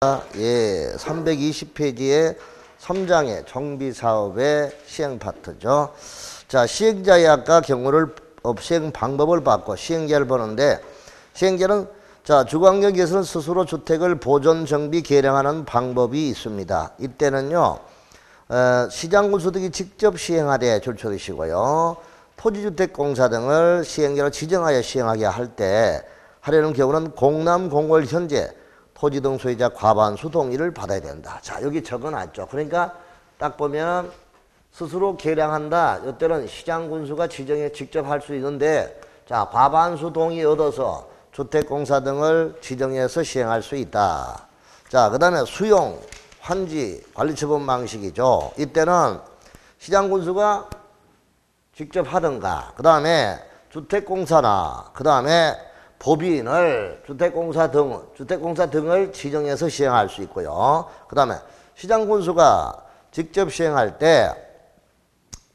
예, 320페이지의 3장의 정비사업의 시행 파트죠. 자, 시행자의 아까 경우를 시행 방법을 봤고 시행자를 보는데, 시행자는 자, 주거환경기에서는 스스로 주택을 보존, 정비, 개량하는 방법이 있습니다. 이때는요, 시장군수 등이 직접 시행하되 줄쳐두시고요. 토지주택공사 등을 시행자로 지정하여 시행하게 할 때 하려는 경우는 공남 공고일 현재 토지 등 소유자 과반수 동의를 받아야 된다. 자, 여기 적어놨죠. 그러니까 딱 보면 스스로 개량한다. 이때는 시장군수가 지정해 직접 할 수 있는데, 자, 과반수 동의 얻어서 주택공사 등을 지정해서 시행할 수 있다. 자, 그 다음에 수용, 환지, 관리처분 방식이죠. 이때는 시장군수가 직접 하든가, 그 다음에 주택공사나, 그 다음에 법인을 주택공사 등을 지정해서 시행할 수 있고요. 그 다음에 시장군수가 직접 시행할 때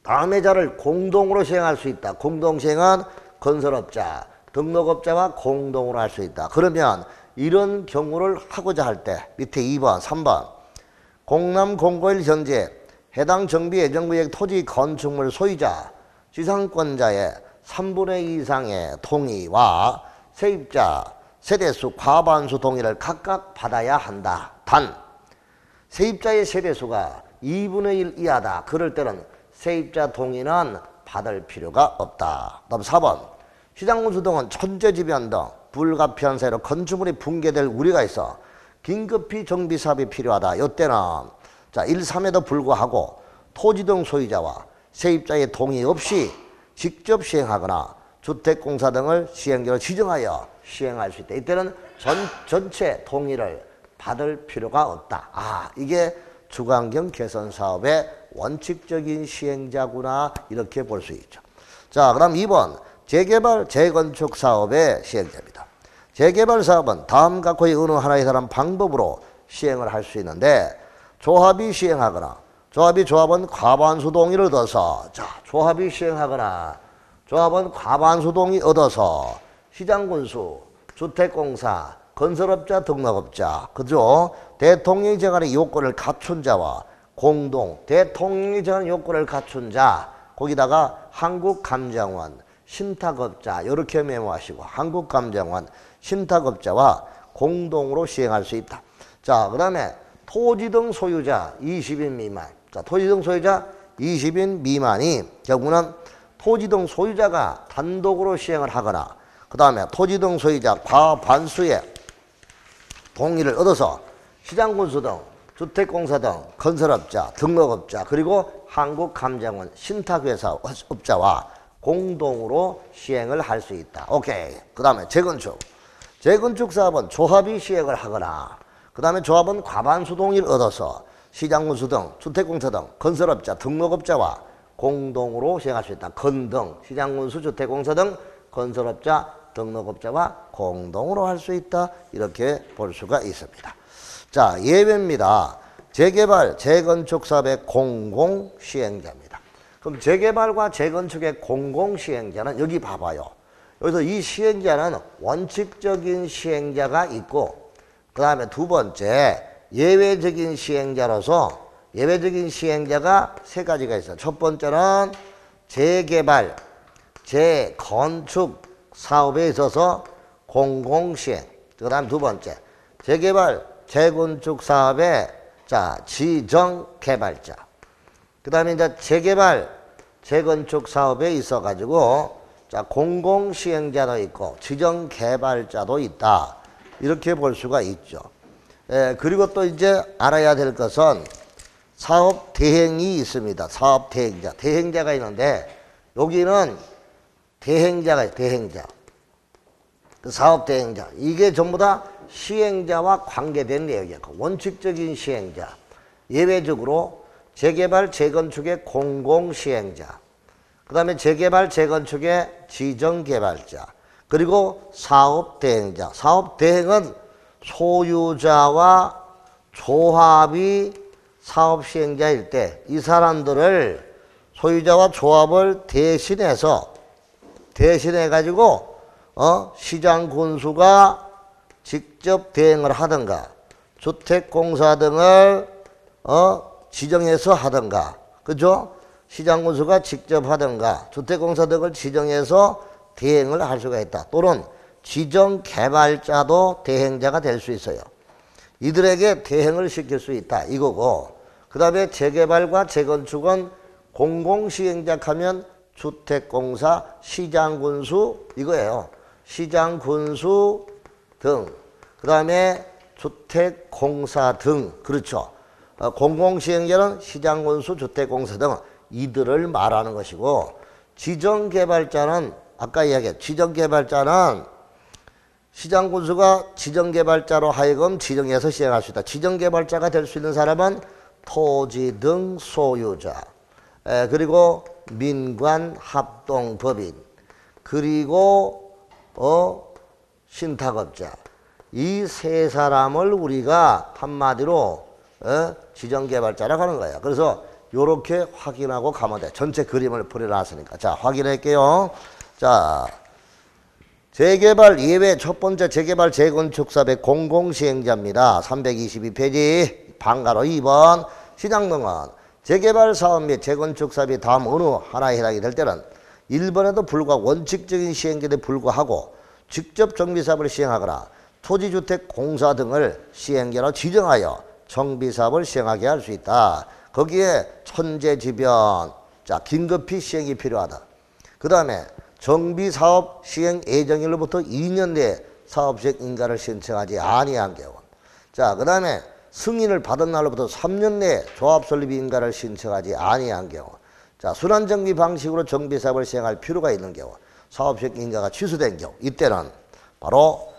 다음의 자를 공동으로 시행할 수 있다. 공동시행은 건설업자, 등록업자와 공동으로 할 수 있다. 그러면 이런 경우를 하고자 할 때 밑에 2번, 3번 공남 공고일 현재 해당 정비 예정구역 토지 건축물 소유자, 지상권자의 3분의 2 이상의 동의와 세입자, 세대수, 과반수 동의를 각각 받아야 한다. 단, 세입자의 세대수가 2분의 1 이하다. 그럴 때는 세입자 동의는 받을 필요가 없다. 다음 4번, 시장군수 등은 천재지변 등 불가피한 사유로 건축물이 붕괴될 우려가 있어 긴급히 정비사업이 필요하다. 이때는 자, 1, 3에도 불구하고 토지 등 소유자와 세입자의 동의 없이 직접 시행하거나 주택공사 등을 시행자로 지정하여 시행할 수 있다. 이때는 전체 동의를 받을 필요가 없다. 아, 이게 주거환경 개선 사업의 원칙적인 시행자구나, 이렇게 볼 수 있죠. 자, 그다음 2번 재개발, 재건축 사업의 시행자입니다. 재개발 사업은 다음 각호의 어느 하나에 따른 방법으로 시행을 할 수 있는데, 조합이 시행하거나 조합은 과반수 동의를 얻어서, 자, 조합이 시행하거나 조합은 과반수 동의 얻어서 시장군수, 주택공사, 건설업자, 등록업자, 그죠? 대통령이 정하는 요건을 갖춘 자와 공동, 대통령이 정하는 요건을 갖춘 자, 거기다가 한국감정원, 신탁업자, 이렇게 메모하시고 한국감정원, 신탁업자와 공동으로 시행할 수 있다. 자, 그 다음에 토지 등 소유자 20인 미만. 자, 토지 등 소유자 20인 미만이 경우는 토지 등 소유자가 단독으로 시행을 하거나, 그 다음에 토지 등 소유자 과반수의 동의를 얻어서 시장군수 등 주택공사 등 건설업자, 등록업자, 그리고 한국감정원, 신탁회사 업자와 공동으로 시행을 할 수 있다. 오케이. 그 다음에 재건축 사업은 조합이 시행을 하거나, 그 다음에 조합은 과반수 동의를 얻어서 시장군수 등 주택공사 등 건설업자, 등록업자와 공동으로 시행할 수 있다. 건등, 시장군수, 주택공사 등 건설업자, 등록업자와 공동으로 할 수 있다. 이렇게 볼 수가 있습니다. 자, 예외입니다. 재개발, 재건축 사업의 공공시행자입니다. 그럼 재개발과 재건축의 공공시행자는 여기 봐봐요. 여기서 이 시행자는 원칙적인 시행자가 있고, 그 다음에 두 번째 예외적인 시행자로서 예외적인 시행자가 세 가지가 있어요. 첫 번째는 재개발, 재건축 사업에 있어서 공공시행. 그 다음 두 번째 재개발, 재건축 사업의 자, 지정개발자. 그 다음에 이제 재개발, 재건축 사업에 있어가지고 자, 공공시행자도 있고 지정개발자도 있다. 이렇게 볼 수가 있죠. 그리고 또 이제 알아야 될 것은 사업 대행이 있습니다. 사업 대행자. 대행자가 있는데, 여기는 대행자가 있어요. 대행자. 그 사업 대행자. 이게 전부 다 시행자와 관계된 내용이에요. 원칙적인 시행자. 예외적으로 재개발, 재건축의 공공시행자. 그 다음에 재개발, 재건축의 지정개발자. 그리고 사업 대행자. 사업 대행은 소유자와 조합이 사업 시행자일 때 이 사람들을 소유자와 조합을 대신해가지고 시장 군수가 직접 대행을 하든가 주택공사 등을 지정해서 하든가, 그죠? 시장군수가 직접 하든가 주택공사 등을 지정해서 대행을 할 수가 있다. 또는 지정개발자도 대행자가 될 수 있어요. 이들에게 대행을 시킬 수 있다 이거고, 그 다음에 재개발과 재건축은 공공시행자 하면 주택공사, 시장군수 이거예요. 시장군수 등, 그 다음에 주택공사 등, 그렇죠. 공공시행자는 시장군수, 주택공사 등 이들을 말하는 것이고, 지정개발자는 아까 이야기했죠. 지정개발자는 시장군수가 지정개발자로 하여금 지정해서 시행할 수 있다. 지정개발자가 될 수 있는 사람은 토지 등 소유자, 그리고 민관합동법인, 그리고 신탁업자, 이 세 사람을 우리가 한마디로 지정개발자라고 하는 거예요. 그래서 요렇게 확인하고 가면 돼. 전체 그림을 그려놨으니까. 자, 확인할게요. 자, 재개발 예외 첫 번째 재개발 재건축 사업의 공공시행자입니다. 322페이지 방가로 2번. 시장 등은 재개발 사업 및 재건축 사업이 다음 어느 하나에 해당이 될 때는 1번에도 불구하고 원칙적인 시행자에 불구하고 직접 정비사업을 시행하거나 토지주택공사 등을 시행자로 지정하여 정비사업을 시행하게 할 수 있다. 거기에 천재지변, 자, 긴급히 시행이 필요하다. 그 다음에 정비사업 시행 예정일로부터 2년 내에 사업시행 인가를 신청하지 아니한 경우. 자, 그 다음에 승인을 받은 날로부터 3년 내에 조합설립 인가를 신청하지 아니한 경우. 자, 순환정비 방식으로 정비사업을 시행할 필요가 있는 경우. 사업시행 인가가 취소된 경우. 이때는 바로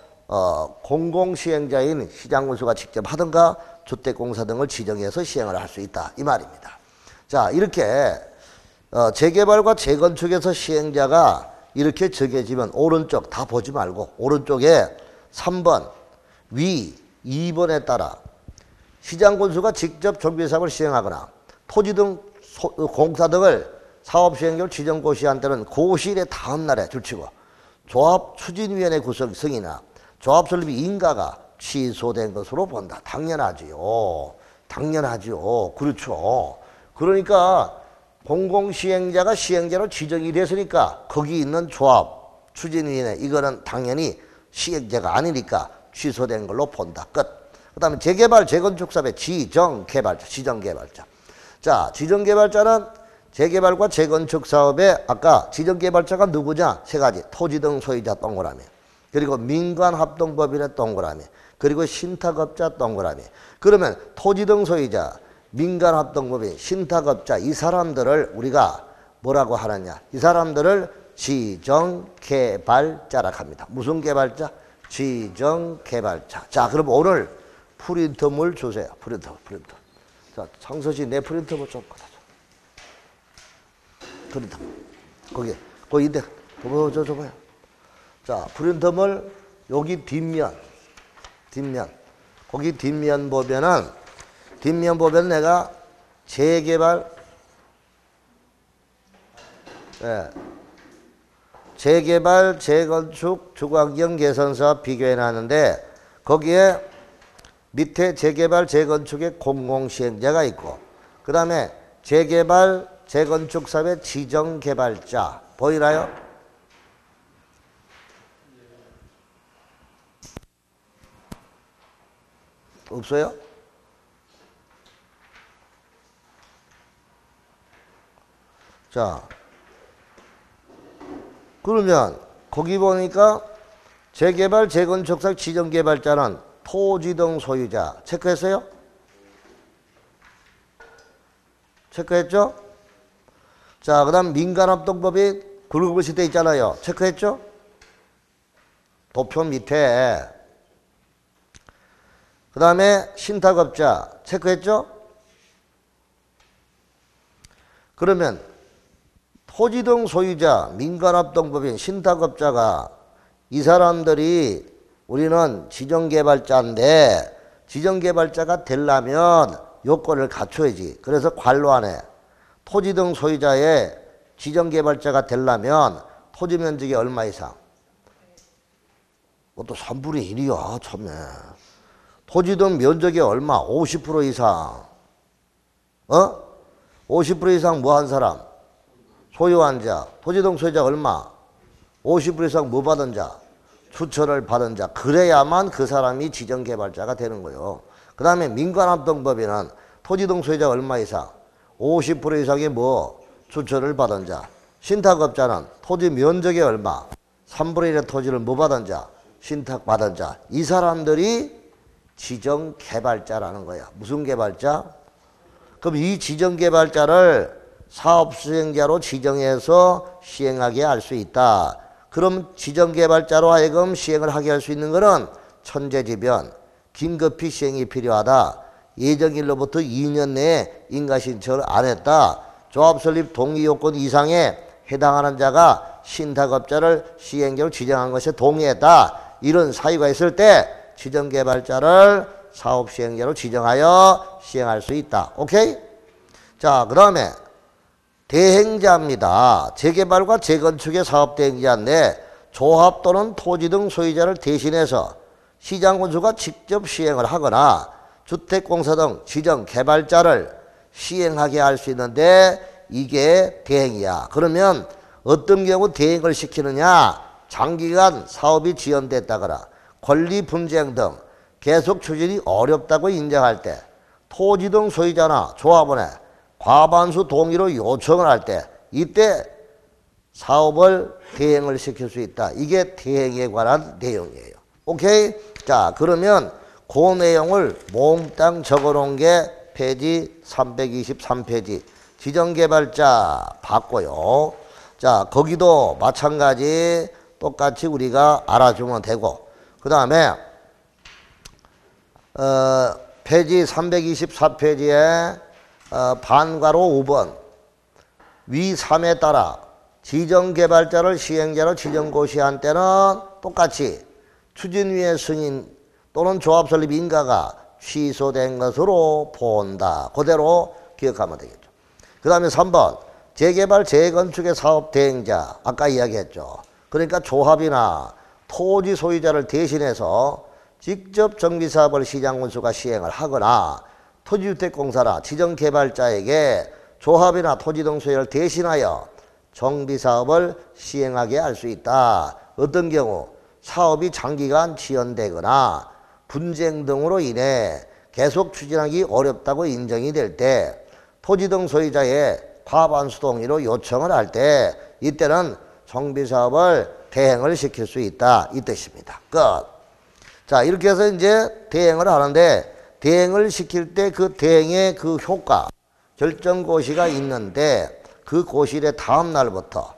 공공시행자인 시장군수가 직접 하든가 주택공사 등을 지정해서 시행을 할 수 있다 이 말입니다. 자, 이렇게 재개발과 재건축에서 시행자가 이렇게 정해지면 오른쪽 다 보지 말고 오른쪽에 3번 위 2번에 따라 시장군수가 직접 정비사업을 시행하거나 토지 등 공사 등을 사업시행령 지정고시한 때는 고시일의 다음 날에 줄치고 조합추진위원회 구성 승인이나 조합설립 인가가 취소된 것으로 본다. 당연하지요. 당연하지요. 그렇죠. 그러니까 공공시행자가 시행자로 지정이 됐으니까 거기 있는 조합 추진위원회 이거는 당연히 시행자가 아니니까 취소된 걸로 본다. 끝. 그 다음에 재개발 재건축 사업의 지정개발자, 지정개발자. 자, 지정개발자는 재개발과 재건축 사업에 아까 지정개발자가 누구냐? 세 가지. 토지 등 소유자 동그라미, 그리고 민관합동법인의 동그라미, 그리고 신탁업자 동그라미. 그러면 토지 등 소유자, 민간합동법인, 신탁업자 이 사람들을 우리가 뭐라고 하느냐? 이 사람들을 지정개발자라고 합니다. 무슨 개발자? 지정개발자. 자, 그럼 오늘 프린터물 주세요. 프린터. 자, 창서씨 내 프린터물 좀 갖다 줘. 프린터. 거기 있대. 줘봐요. 자, 프린터물 여기 뒷면. 거기 뒷면 보면은 내가 재개발, 재개발, 재건축, 주거환경 개선사업 비교해 놨는데 거기에 밑에 재개발, 재건축의 공공시행자가 있고 그 다음에 재개발, 재건축 사업의 지정개발자 보이나요? 없어요? 자, 그러면 거기 보니까 재개발, 재건축 사업 지정개발자는 토지 등 소유자 체크했어요? 체크했죠? 자, 그 다음 민간합동법인 굵은 돼 있잖아요. 체크했죠? 도표 밑에. 그 다음에 신탁업자 체크했죠? 그러면 토지 등 소유자, 민간합동법인, 신탁업자가 이 사람들이 우리는 지정개발자인데 지정개발자가 되려면 요건을 갖춰야지. 그래서 관로안에 토지 등 소유자의 지정개발자가 되려면 토지 면적이 얼마 이상? 그것도 3분의 1이야 참네. 토지 등 면적이 얼마? 50% 이상. 50% 이상 뭐 한 사람? 소유한 자. 토지 등 소유자 얼마? 50% 이상 뭐 받은 자? 추천을 받은 자. 그래야만 그 사람이 지정개발자가 되는 거예요. 그 다음에 민간합동법인은 토지 등 소유자 얼마 이상? 50% 이상의 뭐? 추천을 받은 자. 신탁업자는 토지 면적이 얼마? 3분의 1의 토지를 뭐 받은 자? 신탁받은 자. 이 사람들이 지정개발자라는 거야. 무슨 개발자? 그럼 이 지정개발자를 사업수행자로 지정해서 시행하게 할 수 있다. 그럼 지정개발자로 하여금 시행을 하게 할 수 있는 것은 천재지변, 긴급히 시행이 필요하다. 예정일로부터 2년 내에 인가신청을 안 했다. 조합설립 동의요건 이상에 해당하는 자가 신탁업자를 시행자로 지정한 것에 동의했다. 이런 사유가 있을 때 지정개발자를 사업시행자로 지정하여 시행할 수 있다. 오케이? 자, 그 다음에 대행자입니다. 재개발과 재건축의 사업대행자인데 조합 또는 토지 등 소유자를 대신해서 시장군수가 직접 시행을 하거나 주택공사 등 지정개발자를 시행하게 할 수 있는데 이게 대행이야. 그러면 어떤 경우 대행을 시키느냐? 장기간 사업이 지연됐다거나 권리 분쟁 등 계속 추진이 어렵다고 인정할 때 토지 등 소유자나 조합원의 과반수 동의로 요청을 할 때 이때 사업을 대행을 시킬 수 있다. 이게 대행에 관한 내용이에요. 오케이? 자, 그러면 그 내용을 몽땅 적어놓은 게 페이지 323페이지 지정개발자 봤고요. 자, 거기도 마찬가지 똑같이 우리가 알아주면 되고, 그 다음에 페이지 324페이지에 반괄호 5번 위 3에 따라 지정개발자를 시행자로 지정고시한 때는 똑같이 추진위의 승인 또는 조합설립 인가가 취소된 것으로 본다. 그대로 기억하면 되겠죠. 그 다음에 3번 재개발 재건축의 사업 대행자 아까 이야기했죠. 그러니까 조합이나 토지 소유자를 대신해서 직접 정비사업을 시장군수가 시행을 하거나 토지주택공사나 지정개발자에게 조합이나 토지 등 소유를 대신하여 정비사업을 시행하게 할 수 있다. 어떤 경우 사업이 장기간 지연되거나 분쟁 등으로 인해 계속 추진하기 어렵다고 인정이 될 때 토지 등 소유자의 과반수 동의로 요청을 할 때 이때는 정비사업을 대행을 시킬 수 있다. 이 뜻입니다. 끝. 자, 이렇게 해서 이제 대행을 하는데 대행을 시킬 때 그 대행의 그 효과, 결정고시가 있는데 그 고시일의 다음 날부터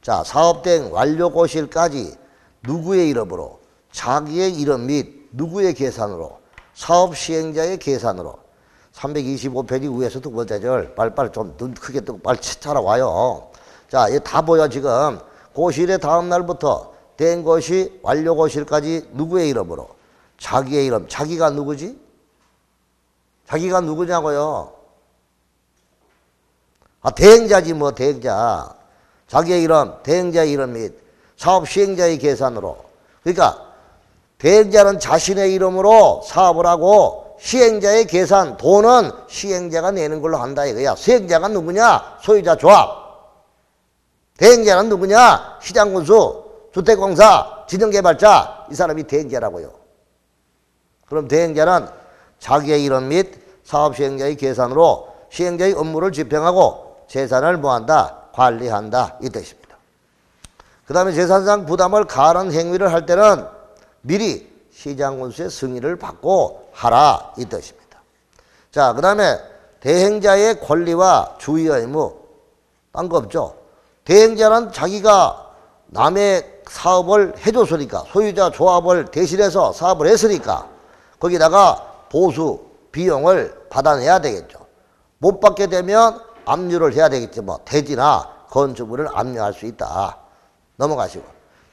자, 사업대행 완료고시일까지 누구의 이름으로, 자기의 이름 및 누구의 계산으로, 사업시행자의 계산으로 325페이지 위에서 두 번째 절 빨리빨리 좀 눈 크게 뜨고 빨리 찾아와요. 자, 이게 다 보여 지금. 고시일의 다음 날부터 대행고시 완료고시일까지 누구의 이름으로, 자기의 이름. 자기가 누구지? 자기가 누구냐고요? 아, 대행자지 뭐 대행자. 자기의 이름, 대행자의 이름 및 사업 시행자의 계산으로. 그러니까 대행자는 자신의 이름으로 사업을 하고 시행자의 계산, 돈은 시행자가 내는 걸로 한다 이거야. 수행자가 누구냐? 소유자 조합. 대행자는 누구냐? 시장군수, 주택공사, 지정개발자. 이 사람이 대행자라고요. 그럼 대행자는 자기의 이름 및 사업시행자의 계산으로 시행자의 업무를 집행하고 재산을 뭐한다? 관리한다. 이 뜻입니다. 그 다음에 재산상 부담을 가하는 행위를 할 때는 미리 시장군수의 승인을 받고 하라. 이 뜻입니다. 자, 그 다음에 대행자의 권리와 주의 의무. 딴 거 없죠. 대행자는 자기가 남의 사업을 해줬으니까, 소유자 조합을 대신해서 사업을 했으니까 거기다가 보수 비용을 받아내야 되겠죠. 못 받게 되면 압류를 해야 되겠죠. 뭐 대지나 건축물을 압류할 수 있다. 넘어가시고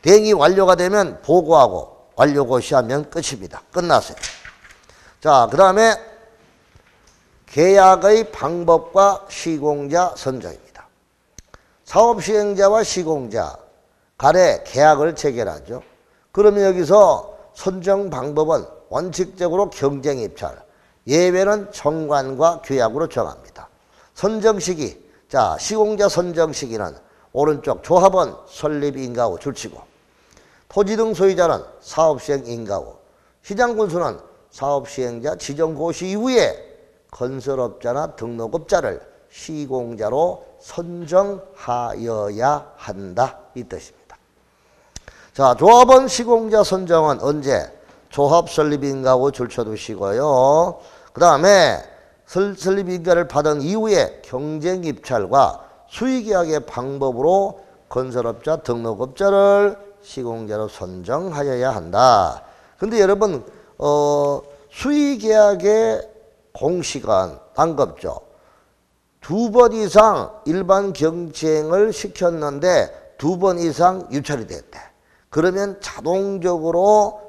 대행이 완료가 되면 보고하고 완료고시하면 끝입니다. 끝났어요. 자, 그 다음에 계약의 방법과 시공자 선정입니다. 사업시행자와 시공자 간에 계약을 체결하죠. 그러면 여기서 선정 방법은 원칙적으로 경쟁 입찰, 예외는 정관과 규약으로 정합니다. 선정 시기, 자 시공자 선정 시기는 오른쪽 조합원 설립 인가 후 줄치고, 토지 등 소유자는 사업 시행 인가 후, 시장 군수는 사업 시행자 지정 고시 이후에 건설업자나 등록업자를 시공자로 선정하여야 한다 이 뜻입니다. 자 조합원 시공자 선정은 언제? 조합 설립 인가 후 줄쳐두시고요. 그 다음에 설립 인가를 받은 이후에 경쟁 입찰과 수의계약의 방법으로 건설업자 등록업자를 시공자로 선정하여야 한다. 근데 여러분 수의계약의 공시간 반갑죠. 2번 이상 일반 경쟁을 시켰는데 2번 이상 유찰이 됐대. 그러면 자동적으로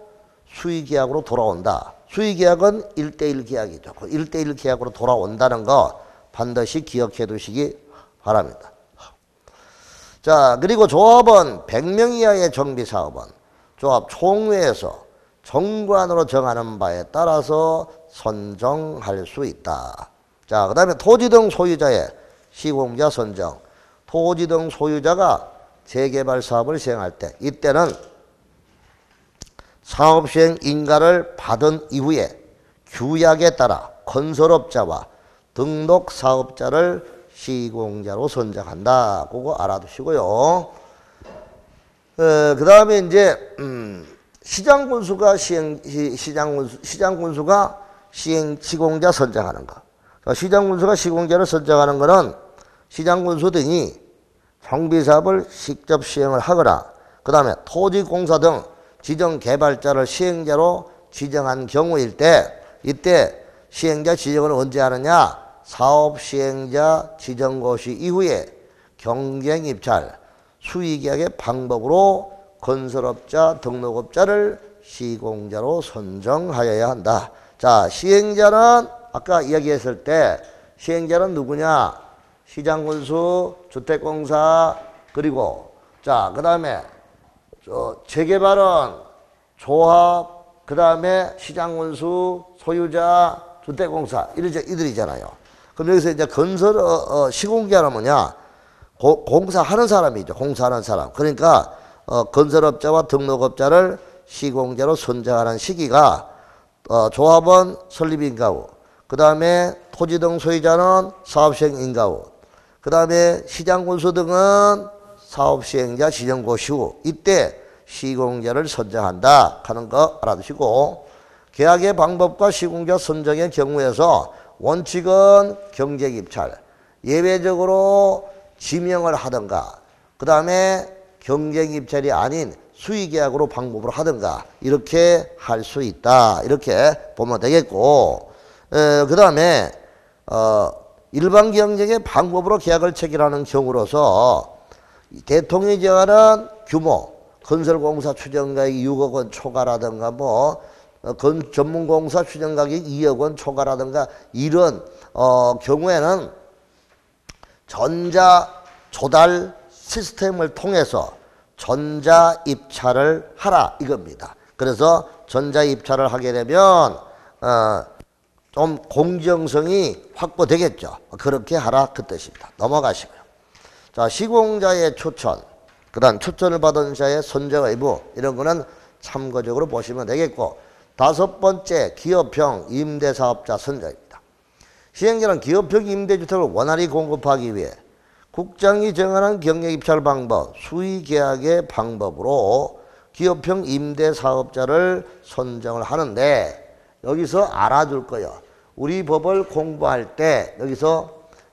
수의계약으로 돌아온다. 수의계약은 1대1 계약이죠. 1대1 계약으로 돌아온다는 거 반드시 기억해 두시기 바랍니다. 자, 그리고 조합원 100명 이하의 정비사업은 조합 총회에서 정관으로 정하는 바에 따라서 선정할 수 있다. 자, 그 다음에 토지 등 소유자의 시공자 선정. 토지 등 소유자가 재개발 사업을 시행할 때 이때는 사업시행 인가를 받은 이후에 규약에 따라 건설업자와 등록사업자를 시공자로 선정한다. 그거 알아두시고요. 그 다음에 이제 시장군수가 시장군수가 시공자 선정하는 거. 시장군수가 시공자를 선정하는 거는 시장군수 등이 정비사업을 직접 시행을 하거나 그 다음에 토지공사 등 지정 개발자를 시행자로 지정한 경우일 때 이때 시행자 지정을 언제 하느냐? 사업 시행자 지정 고시 이후에 경쟁 입찰, 수의계약의 방법으로 건설업자, 등록업자를 시공자로 선정하여야 한다. 자, 시행자는 아까 이야기했을 때 시행자는 누구냐? 시장군수, 주택공사, 그리고 자, 그 다음에 재개발은 조합, 그 다음에 시장군수, 소유자, 주택공사 이들이잖아요. 그럼 여기서 이제 건설 시공자는 뭐냐? 공사하는 사람이죠. 공사하는 사람. 그러니까 건설업자와 등록업자를 시공자로 선정하는 시기가 조합원 설립 인가 후, 그 다음에 토지 등 소유자는 사업시행 인가 후, 그 다음에 시장군수 등은 사업시행자 지정고시 후 이때 시공자를 선정한다 하는 거 알아두시고, 계약의 방법과 시공자 선정의 경우에서 원칙은 경쟁 입찰, 예외적으로 지명을 하든가 그 다음에 경쟁 입찰이 아닌 수의계약으로 방법으로 하든가 이렇게 할 수 있다. 이렇게 보면 되겠고, 그 다음에 일반 경쟁의 방법으로 계약을 체결하는 경우로서 대통령이 정하는 규모, 건설공사 추정가액이 6억 원 초과라든가 전문공사 추정가격이 2억 원 초과라든가 이런 경우에는 전자조달 시스템을 통해서 전자입찰을 하라 이겁니다. 그래서 전자입찰을 하게 되면 좀 공정성이 확보되겠죠. 그렇게 하라 그 뜻입니다. 넘어가시고요. 자, 시공자의 추천, 그 다음 추천을 받은 자의 선정 의무 이런 거는 참고적으로 보시면 되겠고, 5번째 기업형 임대사업자 선정입니다. 시행자는 기업형 임대주택을 원활히 공급하기 위해 국장이 정하는 경영입찰 방법, 수의계약의 방법으로 기업형 임대사업자를 선정을 하는데 여기서 알아둘 거예요. 우리 법을 공부할 때 여기서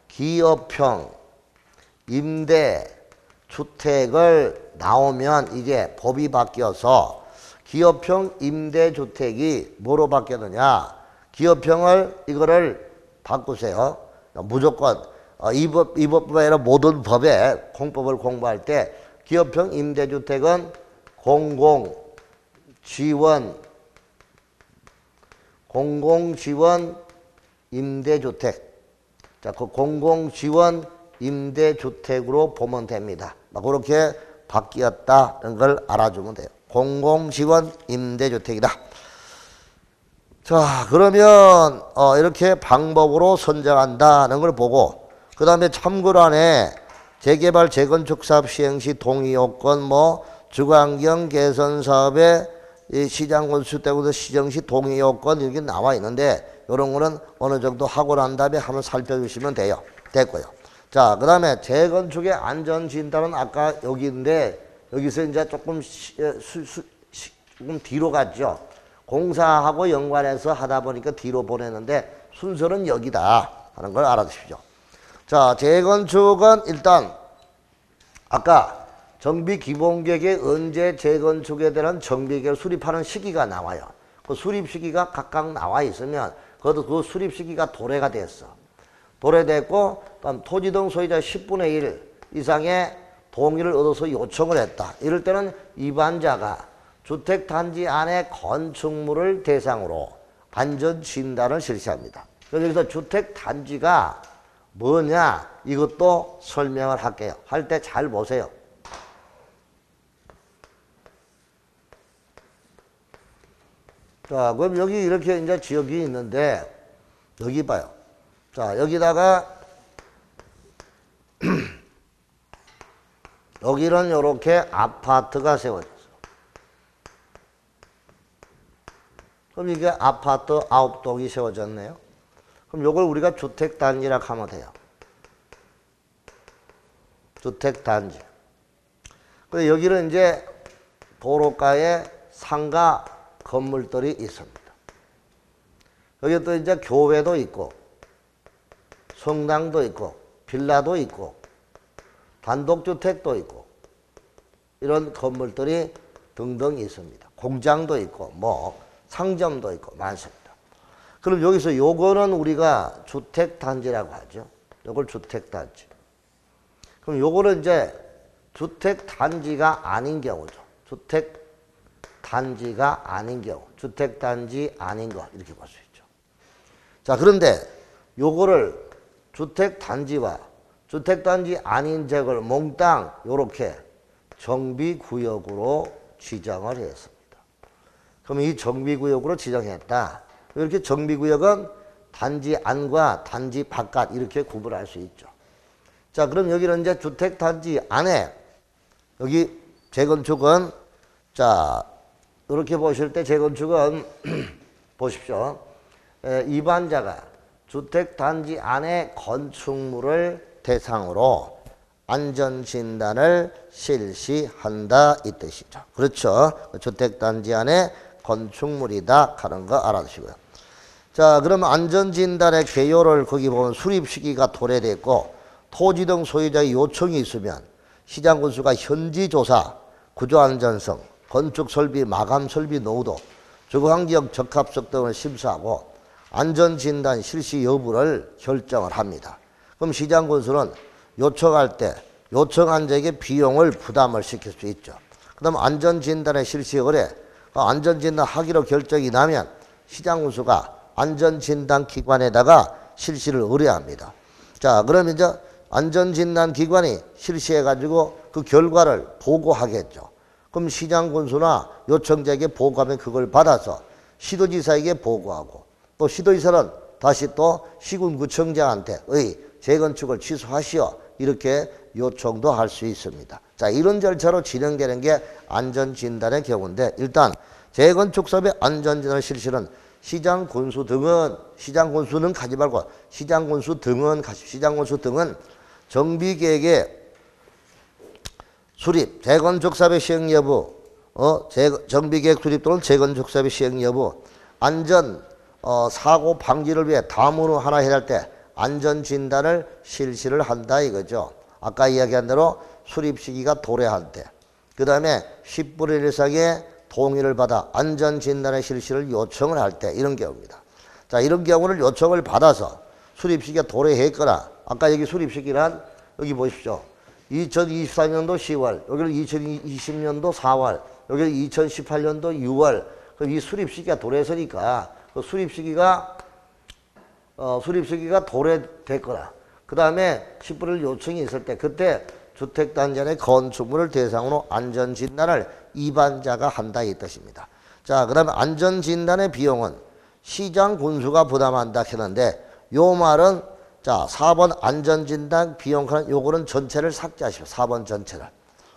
기업형 임대주택을 나오면 이게 법이 바뀌어서 기업형 임대주택이 뭐로 바뀌었느냐? 기업형을 이거를 바꾸세요. 무조건 이 법뿐만 아니라 모든 법에 공법을 공부할 때 기업형 임대주택은 공공지원 임대주택. 자, 그 공공지원 임대주택으로 보면 됩니다. 그렇게 바뀌었다는 걸 알아주면 돼요. 공공지원 임대주택이다. 자, 그러면 이렇게 방법으로 선정한다는 걸 보고 그 다음에 참고란에 재개발 재건축 사업 시행 시 동의 요건 뭐 주거환경 개선 사업의 시장 건수 때문에 시정 시 동의 요건 이렇게 나와 있는데 이런 거는 어느 정도 하고 난 다음에 한번 살펴주시면 돼요. 됐고요. 자, 그 다음에 재건축의 안전 진단은 아까 여기인데 여기서 이제 조금 조금 뒤로 갔죠. 공사하고 연관해서 하다 보니까 뒤로 보내는데 순서는 여기다 하는 걸 알아두십시오. 자, 재건축은 일단 아까 정비 기본계획에 언제 재건축에 대한 정비계획을 수립하는 시기가 나와요. 그 수립 시기가 각각 나와 있으면 그 수립 시기가 도래가 됐어. 도래됐고 그다음 토지 등 소유자 10분의 1 이상의 동의를 얻어서 요청을 했다. 이럴 때는 입안자가 주택단지 안에 건축물을 대상으로 안전진단을 실시합니다. 여기서 주택단지가 뭐냐 이것도 설명을 할게요. 할 때 잘 보세요. 자, 그럼 여기 이렇게 이제 지역이 있는데 여기 봐요. 자, 여기다가 여기는 이렇게 아파트가 세워졌어. 그럼 이게 아파트 9동이 세워졌네요. 그럼 요걸 우리가 주택단지라고 하면 돼요. 주택단지. 근데 여기는 이제 도로가에 상가 건물들이 있습니다. 여기 또 이제 교회도 있고 성당도 있고 빌라도 있고 단독주택도 있고 이런 건물들이 등등 있습니다. 공장도 있고 뭐 상점도 있고 많습니다. 그럼 여기서 요거는 우리가 주택단지라고 하죠. 요걸 주택단지. 그럼 요거는 이제 주택단지가 아닌 경우죠. 주택단지가 아닌 경우. 주택단지 아닌 것 이렇게 볼 수 있죠. 자, 그런데 요거를 주택단지와 주택단지 아닌 지역을 몽땅 요렇게 정비구역으로 지정을 했습니다. 그럼 이 정비구역으로 지정했다. 이렇게 정비구역은 단지 안과 단지 바깥 이렇게 구분할 수 있죠. 자, 그럼 여기는 이제 주택단지 안에 여기 재건축은 자 이렇게 보실 때 재건축은 보십시오. 입안자가 주택단지 안에 건축물을 대상으로 안전진단을 실시한다 이 뜻이죠. 그렇죠. 주택단지 안에 건축물이다 하는 거 알아두시고요. 자, 그럼 안전진단의 개요를 거기 보면 수립 시기가 도래됐고 토지 등 소유자의 요청이 있으면 시장군수가 현지조사, 구조안전성, 건축설비, 마감설비 노후도, 주거환경 적합성 등을 심사하고 안전진단 실시 여부를 결정을 합니다. 그럼 시장군수는 요청할 때 요청한 자에게 비용을 부담을 시킬 수 있죠. 그 다음 안전진단의 실시 의뢰, 안전진단 하기로 결정이 나면 시장군수가 안전진단기관에다가 실시를 의뢰합니다. 자, 그러면 이제 안전진단기관이 실시해가지고 그 결과를 보고하겠죠. 그럼 시장군수나 요청자에게 보고하면 그걸 받아서 시도지사에게 보고하고 또 시도지사는 다시 또 시군구청장한테의 재건축을 취소하시오 이렇게 요청도 할 수 있습니다. 자, 이런 절차로 진행되는 게 안전진단의 경우인데 일단 재건축 사업의 안전진단을 실시는 시장군수 등은 시장군수는 가지 말고 시장군수 등은 시장군수 등은 정비계획의 수립, 재건축 사업의 시행 여부, 정비계획 수립 또는 재건축 사업의 시행 여부, 안전 사고 방지를 위해 다음으로 하나 해야 할 때 안전진단을 실시를 한다 이거죠. 아까 이야기한 대로 수립 시기가 도래할 때, 그 다음에 10분의 1 이상의 동의를 받아 안전진단의 실시를 요청을 할 때 이런 경우입니다. 자, 이런 경우를 요청을 받아서 수립 시기가 도래했거나 아까 여기 수립 시기란 여기 보십시오. 2023년도 10월, 여기를 2020년도 4월, 여기를 2018년도 6월. 그럼 이 수립 시기가 도래했으니까 그 수립 시기가 도래됐거나 그 다음에 10분의 1 요청이 있을 때 그때 주택단지 안의 건축물을 대상으로 안전진단을 입안자가 한다 이 뜻입니다. 자, 그 다음에 안전진단의 비용은 시장 군수가 부담한다 했는데 요 말은 자 4번 안전진단 비용은 요거는 전체를 삭제하시오. 4번 전체를.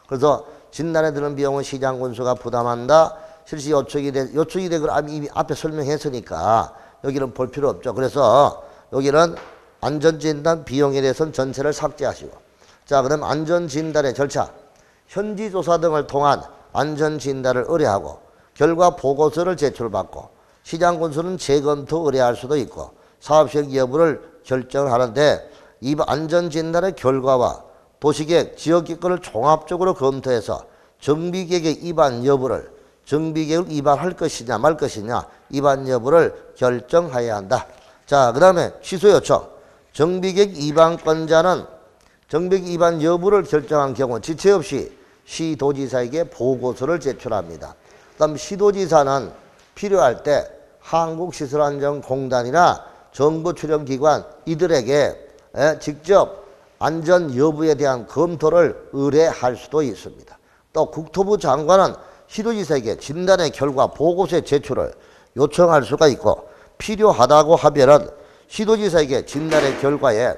그래서 진단에 드는 비용은 시장 군수가 부담한다. 실시 요청이 된 걸 이미 앞에 설명했으니까 여기는 볼 필요 없죠. 그래서 여기는 안전진단 비용에 대해서는 전체를 삭제하시고 자 그럼 안전진단의 절차 현지조사 등을 통한 안전진단을 의뢰하고 결과 보고서를 제출받고 시장군수는 재검토 의뢰할 수도 있고 사업시행 여부를 결정하는데 이 안전진단의 결과와 도시계획, 지역기권을 종합적으로 검토해서 정비계획의 위반 여부를 정비계획을 위반할 것이냐 말 것이냐 위반 여부를 결정해야 한다. 자, 그 다음에 취소 요청. 정비계획 위반권자는 정비계획 위반 여부를 결정한 경우 지체 없이 시도지사에게 보고서를 제출합니다. 그다음 시도지사는 필요할 때 한국시설안전공단이나 정부출연기관 이들에게 직접 안전 여부에 대한 검토를 의뢰할 수도 있습니다. 또 국토부 장관은 시도지사에게 진단의 결과 보고서의 제출을 요청할 수가 있고 필요하다고 하면은 시도지사에게 진단의 결과에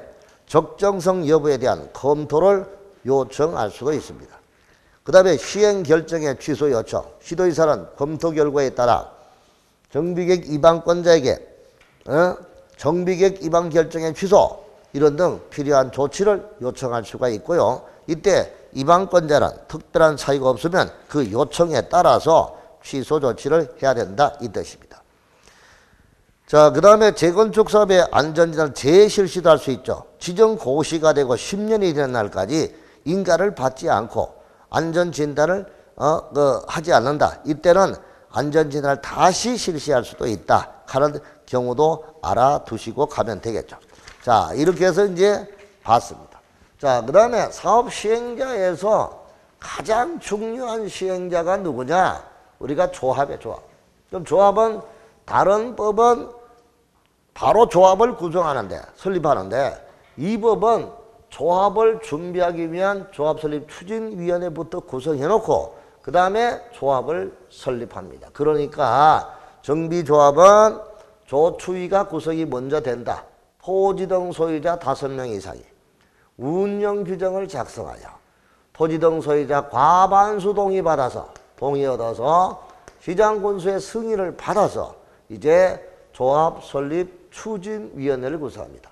적정성 여부에 대한 검토를 요청할 수가 있습니다. 그 다음에 시행결정의 취소 요청. 시도지사는 검토 결과에 따라 정비계획 위반권자에게 정비계획 위반 결정의 취소 이런 등 필요한 조치를 요청할 수가 있고요. 이때 위반권자는 특별한 사유가 없으면 그 요청에 따라서 취소 조치를 해야 된다 이 뜻입니다. 자, 그 다음에 재건축 사업의 안전진단을 재실시도 할 수 있죠. 지정 고시가 되고 10년이 되는 날까지 인가를 받지 않고 안전진단을 하지 않는다. 이때는 안전진단을 다시 실시할 수도 있다 하는 경우도 알아두시고 가면 되겠죠. 자, 이렇게 해서 이제 봤습니다. 자, 그 다음에 사업 시행자에서 가장 중요한 시행자가 누구냐? 우리가 조합이에요, 조합. 그럼 조합은 다른 법은 바로 조합을 구성하는데, 설립하는데, 이 법은 조합을 준비하기 위한 조합 설립 추진위원회부터 구성해놓고, 그 다음에 조합을 설립합니다. 그러니까 정비조합은 조추위가 구성이 먼저 된다. 토지 등 소유자 5명 이상이 운영 규정을 작성하여 토지 등 소유자 과반수 동의 얻어서 시장군수의 승인을 받아서 이제 조합 설립 추진위원회를 구성합니다.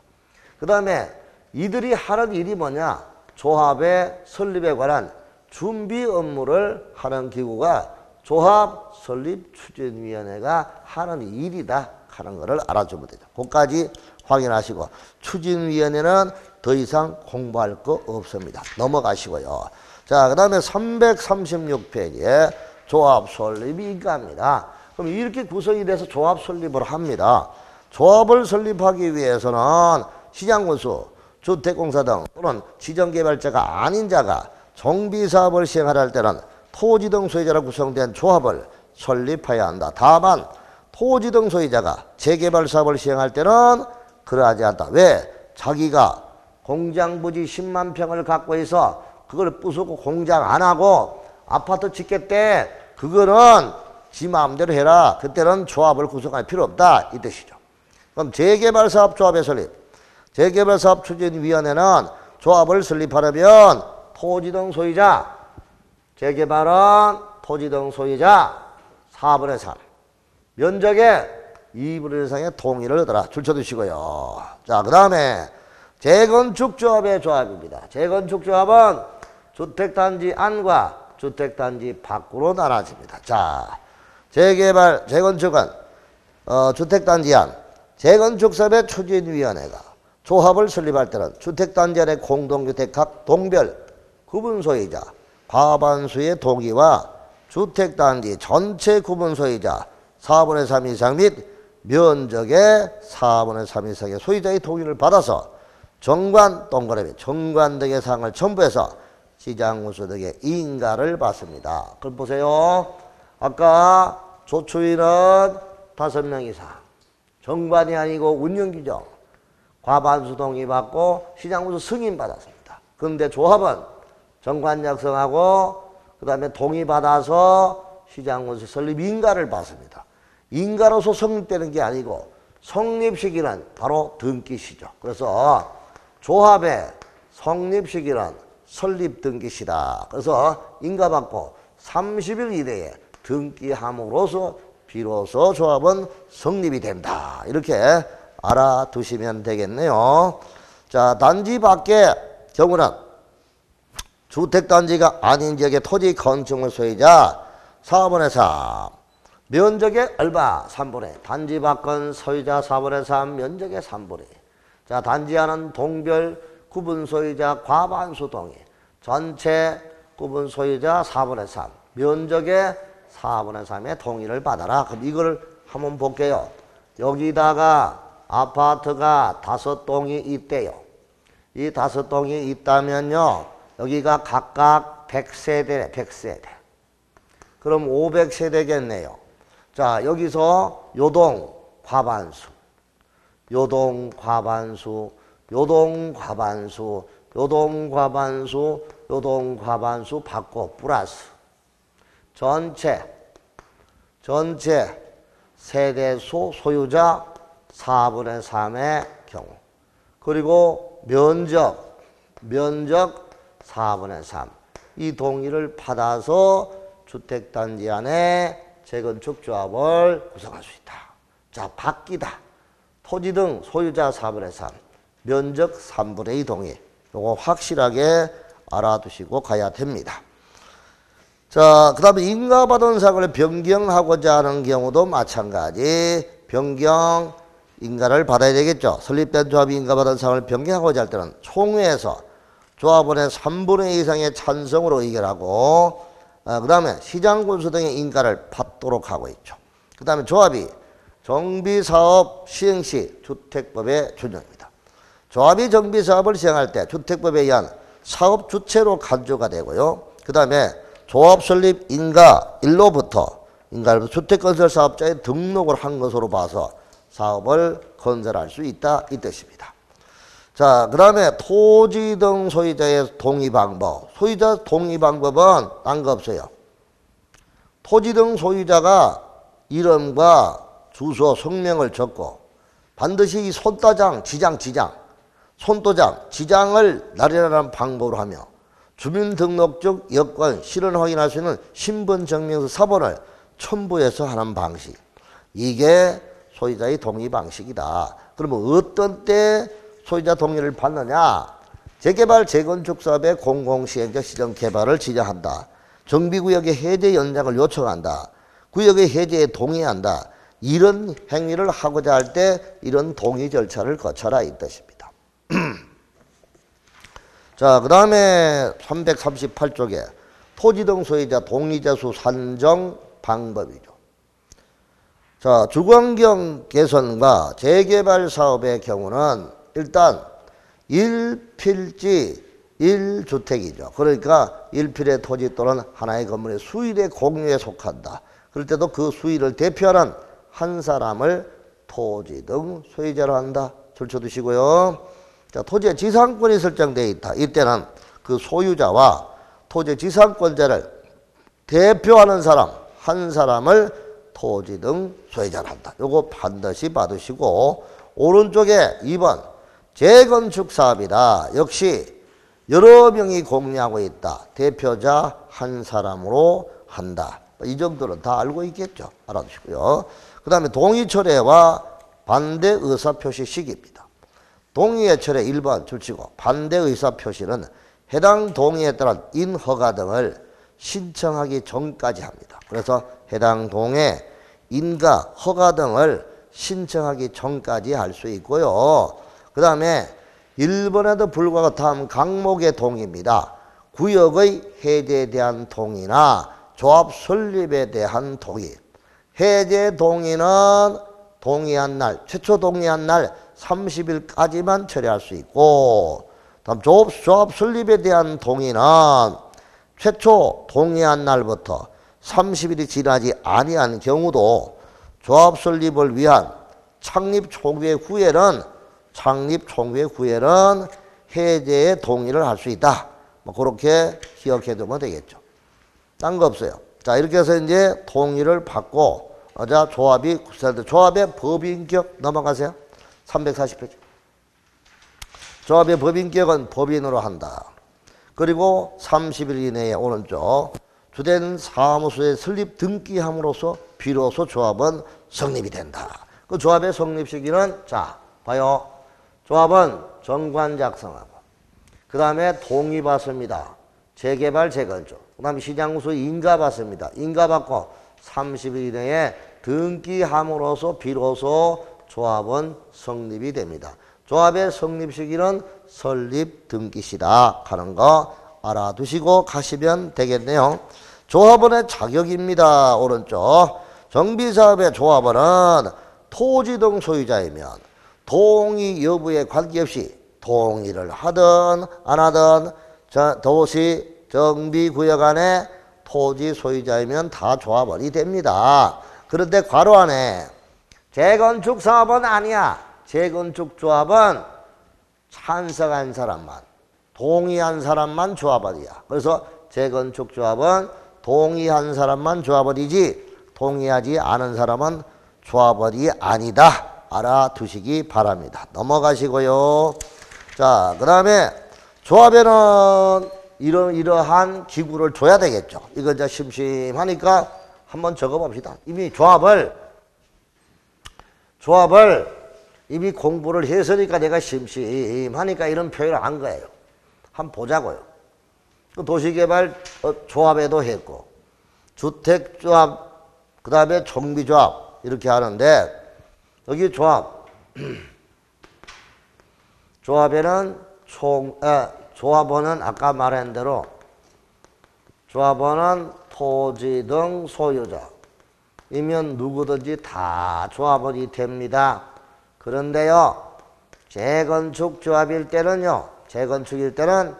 그 다음에 이들이 하는 일이 뭐냐? 조합의 설립에 관한 준비 업무를 하는 기구가 조합 설립 추진위원회가 하는 일이다 하는 것을 알아주면 되죠. 그것까지 확인하시고 추진위원회는 더 이상 공부할 거 없습니다. 넘어가시고요. 자, 그 다음에 336페이지에 조합 설립이 인가입니다. 그럼 이렇게 구성이 돼서 조합 설립을 합니다. 조합을 설립하기 위해서는 시장군수, 주택공사 등 또는 지정개발자가 아닌 자가 정비사업을 시행하려 할 때는 토지 등 소유자로 구성된 조합을 설립해야 한다. 다만 토지 등 소유자가 재개발 사업을 시행할 때는 그러하지 않다. 왜? 자기가 공장 부지 10만 평을 갖고 있어 그걸 부수고 공장 안 하고 아파트 짓겠대. 그거는 지 마음대로 해라. 그때는 조합을 구성할 필요 없다 이 뜻이죠. 그럼 재개발사업 조합의 설립. 재개발사업 추진위원회는 조합을 설립하려면 토지 등 소유자, 재개발은 토지 등 소유자 4분의 3, 면적의 2분의 1 이상의 동의를 얻어라. 줄쳐두시고요. 자, 그 다음에 재건축조합의 조합입니다. 재건축조합은 주택단지 안과 주택단지 밖으로 나눠집니다. 자, 재개발, 재건축은 주택단지 안, 재건축사업의 추진위원회가 조합을 설립할 때는 주택단지 안의 공동주택 각 동별 구분 소유자 과반수의 동의와 주택단지 전체 구분 소유자 4분의 3 이상 및 면적의 4분의 3 이상의 소유자의 동의를 받아서 정관, 동그라미, 정관 등의 사항을 첨부해서 시장군수 등의 인가를 받습니다. 그럼 보세요. 아까 조추위는 5명 이상, 정관이 아니고 운영규정, 과반수 동의 받고 시장군수 승인 받았습니다. 그런데 조합은 정관 작성하고 그 다음에 동의 받아서 시장군수 설립 인가를 받습니다. 인가로서 성립되는 게 아니고 성립시기는 바로 등기시죠. 그래서 조합의 성립시기는 설립등기시다. 그래서 인가받고 30일 이내에 등기함으로써 비로소 조합은 성립이 된다. 이렇게 알아두시면 되겠네요. 자, 단지 밖의 경우는 주택단지가 아닌 지역의 토지 건축물 소유자 4분의 3, 면적의 얼마? 3분의 1. 단지 밖은 소유자 4분의 3, 면적의 3분의 1. 자, 단지 안은 동별 구분 소유자 과반수 동의. 전체 구분 소유자 4분의 3, 면적의 4분의 3의 동의를 받아라. 그럼 이걸 한번 볼게요. 여기다가 아파트가 5동이 있대요. 이 5동이 있다면요. 여기가 각각 100세대래, 100세대. 그럼 500세대겠네요. 자, 여기서 요동 과반수, 요동 과반수, 요동 과반수, 요동 과반수, 요동 과반수 받고 플러스 전체 세대수 소유자 4분의 3의 경우, 그리고 면적 4분의 3. 이 동의를 받아서 주택단지 안에 재건축 조합을 구성할 수 있다. 자, 바뀌다. 토지 등 소유자 4분의 3, 면적 3분의 2 동의. 요거 확실하게 알아두시고 가야 됩니다. 자, 그 다음에 인가받은 사항을 변경하고자 하는 경우도 마찬가지. 변경, 인가를 받아야 되겠죠. 설립된 조합이 인가받은 사항을 변경하고자 할 때는 총회에서 조합원의 3분의 2 이상의 찬성으로 의결하고, 그 다음에 시장군수 등의 인가를 받도록 하고 있죠. 그 다음에 조합이 정비사업 시행 시 주택법의 준용입니다. 조합이 정비사업을 시행할 때 주택법에 의한 사업 주체로 간주가 되고요. 그 다음에 조합 설립 인가 일로부터 인가를 주택건설 사업자에 등록을 한 것으로 봐서 사업을 건설할 수 있다, 이 뜻입니다. 자, 그 다음에 토지 등 소유자의 동의 방법. 소유자 동의 방법은 딴 거 없어요. 토지 등 소유자가 이름과 주소, 성명을 적고 반드시 이 손도장, 손도장, 지장을 날인하는 방법으로 하며 주민등록증 여권 실을 확인할 수 있는 신분증명서 사본을 첨부해서 하는 방식. 이게 소유자의 동의 방식이다. 그러면 어떤 때 소유자 동의를 받느냐? 재개발, 재건축 사업의 공공시행적 시정 개발을 지정한다. 정비구역의 해제 연장을 요청한다. 구역의 해제에 동의한다. 이런 행위를 하고자 할 때 이런 동의 절차를 거쳐라, 이 뜻입니다. 자, 그 다음에 338쪽에 토지 등 소유자 동의자 수 산정 방법이죠. 자, 주거환경 개선과 재개발 사업의 경우는 일단 1필지 1주택이죠. 그러니까 1필의 토지 또는 하나의 건물의 수일의 공유에 속한다. 그럴 때도 그 수일을 대표하는 한 사람을 토지 등 소유자로 한다. 줄쳐두시고요. 자, 토지의 지상권이 설정되어 있다. 이때는 그 소유자와 토지 지상권자를 대표하는 사람, 한 사람을 토지 등 소유자로 한다. 요거 반드시 받으시고, 오른쪽에 2번 재건축 사업이다. 역시 여러 명이 공유하고 있다. 대표자 한 사람으로 한다. 이 정도는 다 알고 있겠죠. 알아두시고요. 그 다음에 동의 철회와 반대 의사 표시 시기입니다. 동의의 철회 1번 줄치고, 반대 의사 표시는 해당 동의에 따른 인허가 등을 신청하기 전까지 합니다. 그래서 해당 동의 인가, 허가 등을 신청하기 전까지 할 수 있고요. 그 다음에 1번에도 불구하고 다음 항목의 동의입니다. 구역의 해제에 대한 동의나 조합 설립에 대한 동의. 해제 동의는 동의한 날, 최초 동의한 날 30일까지만 처리할 수 있고, 다음 조합 설립에 대한 동의는 최초 동의한 날부터 30일이 지나지 아니한 경우도 조합 설립을 위한 창립 총회 후에는 해제의 동의를 할 수 있다. 뭐 그렇게 기억해 두면 되겠죠. 딴 거 없어요. 자, 이렇게 해서 이제 동의를 받고 자, 조합이 조합의 법인격 넘어가세요. 340페이지. 조합의 법인격은 법인으로 한다. 그리고 30일 이내에 오른쪽 주된 사무소에 설립 등기함으로써 비로소 조합은 성립이 된다. 그 조합의 성립 시기는 자 봐요. 조합은 정관 작성하고 그 다음에 동의 받습니다. 재개발 재건축. 그 다음에 시장구수 인가 받습니다. 인가 받고 30일 이내에 등기함으로써 비로소 조합은 성립이 됩니다. 조합의 성립 시기는 설립 등기시다 하는 거 알아두시고 가시면 되겠네요. 조합원의 자격입니다. 오른쪽. 정비사업의 조합원은 토지 등 소유자이면 동의 여부에 관계없이 동의를 하든 안 하든 도시 정비구역 안에 토지 소유자이면 다 조합원이 됩니다. 그런데 괄호 안에 재건축 사업은 아니야. 재건축 조합은 찬성한 사람만, 동의한 사람만 조합원이야. 그래서 재건축 조합은 동의한 사람만 조합원이지 동의하지 않은 사람은 조합원이 아니다. 알아두시기 바랍니다. 넘어가시고요. 자, 그 다음에 조합에는 이러한 기구를 줘야 되겠죠. 이거 이제 심심하니까 한번 적어봅시다. 이미 조합을 이미 공부를 했으니까 내가 심심하니까 이런 표현을 한 거예요. 한번 보자고요. 도시개발 조합에도 했고 주택조합 그 다음에 정비조합 이렇게 하는데 여기 조합에는 조합원은 아까 말한 대로 조합원은 토지 등 소유자이면 누구든지 다 조합원이 됩니다. 그런데요, 재건축 조합일 때는요, 재건축일 때는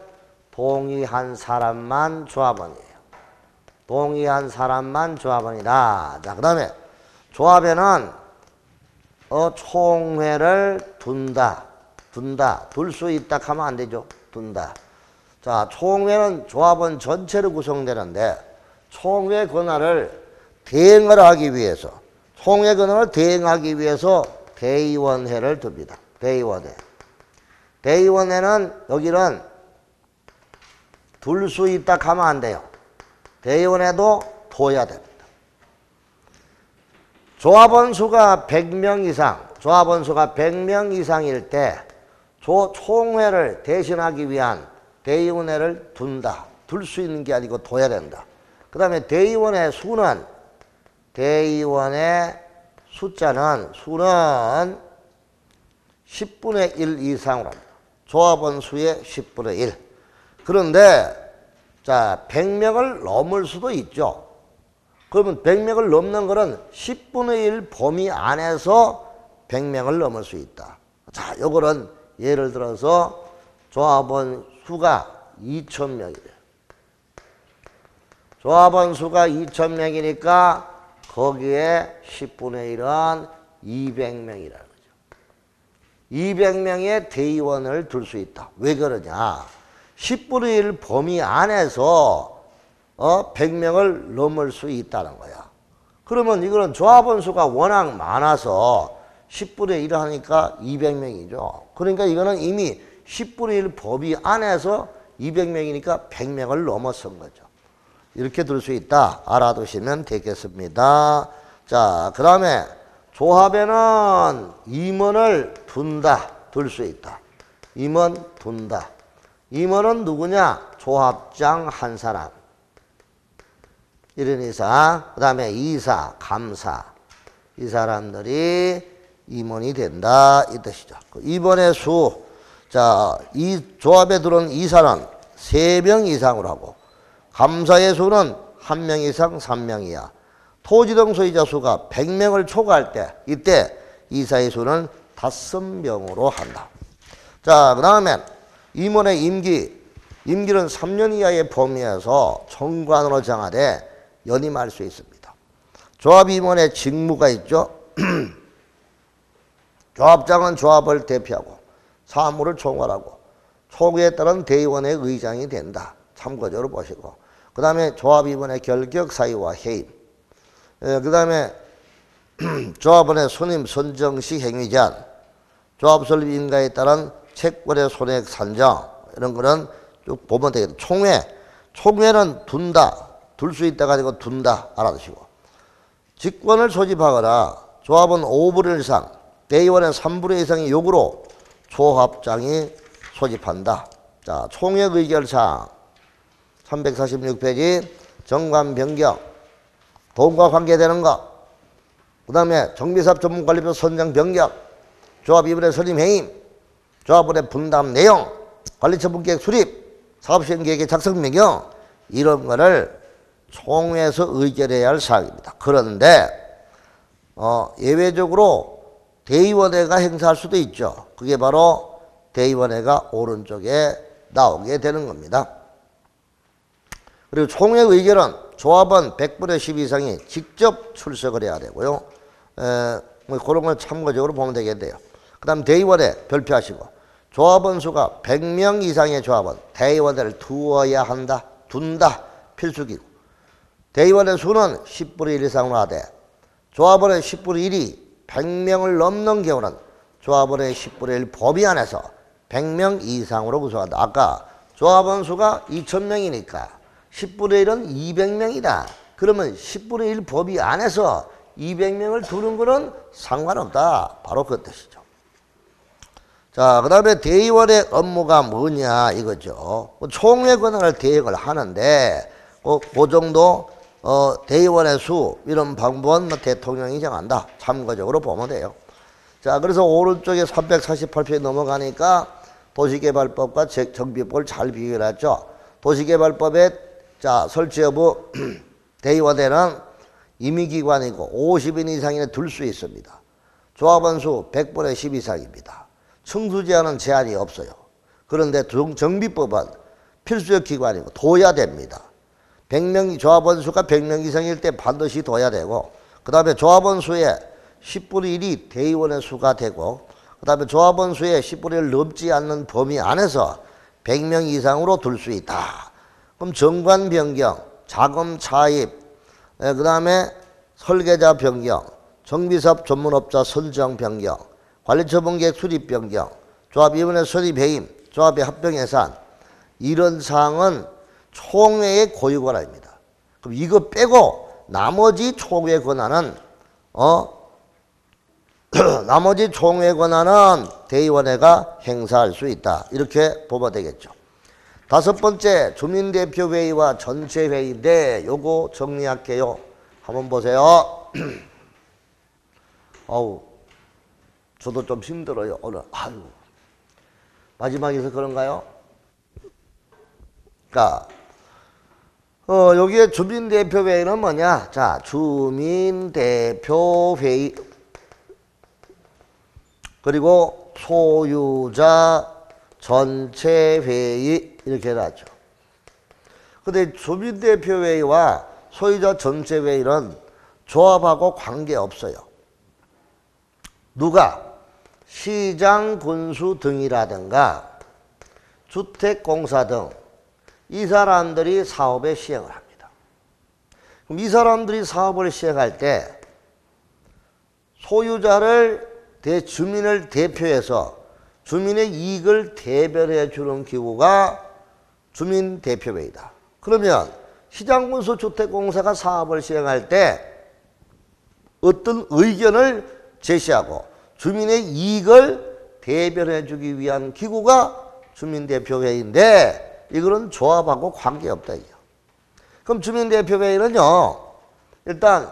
동의한 사람만 조합원이에요. 동의한 사람만 조합원이다. 자, 그 다음에 조합에는 총회를 둘 수 있다 하면 안 되죠. 둔다. 자, 총회는 조합원 전체로 구성되는데 총회 권한을 대행을 하기 위해서 총회 권한을 대행하기 위해서 대의원회를 둡니다. 대의원회. 대의원회는 여기는 둘 수 있다 하면 안 돼요. 대의원회도 둬야 됩니다. 조합원 수가 100명 이상, 조합원 수가 100명 이상일 때 총회를 대신하기 위한 대의원회를 둔다. 둘 수 있는 게 아니고 둬야 된다. 그 다음에 대의원의 수는 수는 10분의 1 이상으로 합니다. 조합원 수의 10분의 1. 그런데 자 100명을 넘을 수도 있죠. 그러면 100명을 넘는 거는 10분의 1 범위 안에서 100명을 넘을 수 있다. 자, 요거는 예를 들어서 조합원 수가 2,000명이래요. 조합원 수가 2,000명이니까 거기에 10분의 1은 200명이라는 거죠. 200명의 대의원을 둘 수 있다. 왜 그러냐? 10분의 1 범위 안에서 100명을 넘을 수 있다는 거야. 그러면 이거는 조합원 수가 워낙 많아서 10분의 1 하니까 200명이죠. 그러니까 이거는 이미 10분의 1 범위 안에서 200명이니까 100명을 넘어선 거죠. 이렇게 둘 수 있다. 알아두시면 되겠습니다. 자, 그 다음에 조합에는 임원을 둘 수 있다. 임원 둔다. 임원은 누구냐? 조합장 한 사람. 1인 이상, 그 다음에 이사, 감사. 이 사람들이 임원이 된다. 이 뜻이죠. 임원의 수. 자, 이 조합에 들어온 이사는 3명 이상으로 하고, 감사의 수는 1명 이상 3명이야. 토지 등 소유자 수가 100명을 초과할 때, 이때 이사의 수는 5명으로 한다. 자, 그 다음에 임원의 임기는 3년 이하의 범위에서 정관으로 정하되 연임할 수 있습니다. 조합임원의 직무가 있죠. 조합장은 조합을 대표하고 사무를 총괄하고 총회에 따른 대의원의 의장이 된다. 참고적으로 보시고 그 다음에 조합임원의 결격 사유와 해임 그 다음에 조합원의 손님 선정 시 행위 제한, 조합 설립 인가에 따른 채권의 손해액 산정, 이런 거는 쭉 보면 되겠다. 총회는 둔다, 둘 수 있다가 아니고 둔다, 알아두시고. 직권을 소집하거나 조합원 5분의 1 이상, 대의원의 3분의 1 이상의 요구로 조합장이 소집한다. 자, 총회 의결사항 346페이지 정관 변경, 돈과 관계되는 것, 그 다음에 정비사업 전문관리표 선정 변경, 조합 이번의 선임 해임, 조합원의 분담 내용, 관리처분계획 수립, 사업시행계획의 작성 명령, 이런 거를 총회에서 의결해야 할 사항입니다. 그런데 예외적으로 대의원회가 행사할 수도 있죠. 그게 바로 대의원회가 오른쪽에 나오게 되는 겁니다. 그리고 총회 의결은 조합원 100분의 10 이상이 직접 출석을 해야 되고요. 뭐 그런 걸 참고적으로 보면 되겠네요. 그 다음 대의원회 별표하시고, 조합원 수가 100명 이상의 조합원, 대의원회를 두어야 한다. 둔다. 필수기구. 대의원의 수는 10분의 1 이상으로 하되, 조합원의 10분의 1이 100명을 넘는 경우는 조합원의 10분의 1 범위 안에서 100명 이상으로 구성한다. 아까 조합원 수가 2000명이니까 10분의 1은 200명이다. 그러면 10분의 1 범위 안에서 200명을 두는 거는 상관없다. 바로 그 뜻이죠. 자, 그 다음에 대의원의 업무가 뭐냐 이거죠. 총회 권한을 대행을 하는데 그 정도 대의원의 수 이런 방법은 대통령이 정한다. 참고적으로 보면 돼요. 자, 그래서 오른쪽에 348페이지 넘어가니까 도시개발법과 정비법을 잘 비교해놨죠. 도시개발법에 자 설치 여부 대의원회는 임의기관이고 50인 이상이나 둘 수 있습니다. 조합원 수 100분의 10 이상입니다. 층수 제한은 제한이 없어요. 그런데 정비법은 필수적 기관이고 둬야 됩니다. 100명, 조합원 수가 100명 이상일 때 반드시 둬야 되고, 그 다음에 조합원 수의 10분의 1이 대의원의 수가 되고, 그 다음에 조합원 수의 10분의 1 넘지 않는 범위 안에서 100명 이상으로 둘 수 있다. 그럼 정관 변경, 자금 차입, 그 다음에 설계자 변경, 정비사업 전문업자 선정 변경, 관리처분계획 수립 변경, 조합위원회 설립 해임, 조합의 합병 예산, 이런 사항은 총회의 고유 권한입니다. 그럼 이거 빼고 나머지 총회 권한은 나머지 총회 권한은 대의원회가 행사할 수 있다. 이렇게 보면 되겠죠. 다섯 번째, 주민대표회의와 전체회의인데 요거 정리할게요. 한번 보세요. 어우, 저도 좀 힘들어요 오늘. 아유, 마지막에서 그런가요? 그러니까 여기에 주민대표회의는 뭐냐? 자, 주민대표회의 그리고 소유자 전체회의 이렇게 해놨죠. 근데 주민대표회의와 소유자 전체회의는 조합하고 관계없어요. 누가? 시장, 군수 등이라든가 주택공사 등 이 사람들이 사업에 시행을 합니다. 그럼 이 사람들이 사업을 시행할 때 소유자를 주민을 대표해서 주민의 이익을 대변해 주는 기구가 주민대표회의다. 그러면 시장군수 주택공사가 사업을 시행할 때 어떤 의견을 제시하고 주민의 이익을 대변해 주기 위한 기구가 주민대표회의인데 이거는 조합하고 관계없다. 그럼 주민대표회의는요, 일단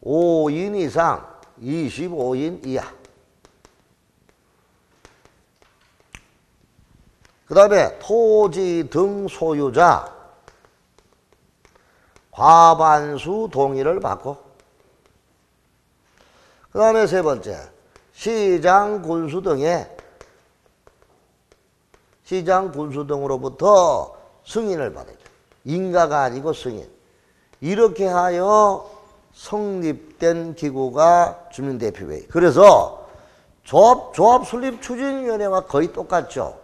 5인 이상 25인 이하, 그 다음에 토지 등 소유자 과반수 동의를 받고, 그 다음에 세 번째, 시장, 군수 등으로부터 승인을 받아야죠. 인가가 아니고 승인. 이렇게 하여 성립된 기구가 주민대표회의. 그래서 조합 설립 추진위원회와 거의 똑같죠.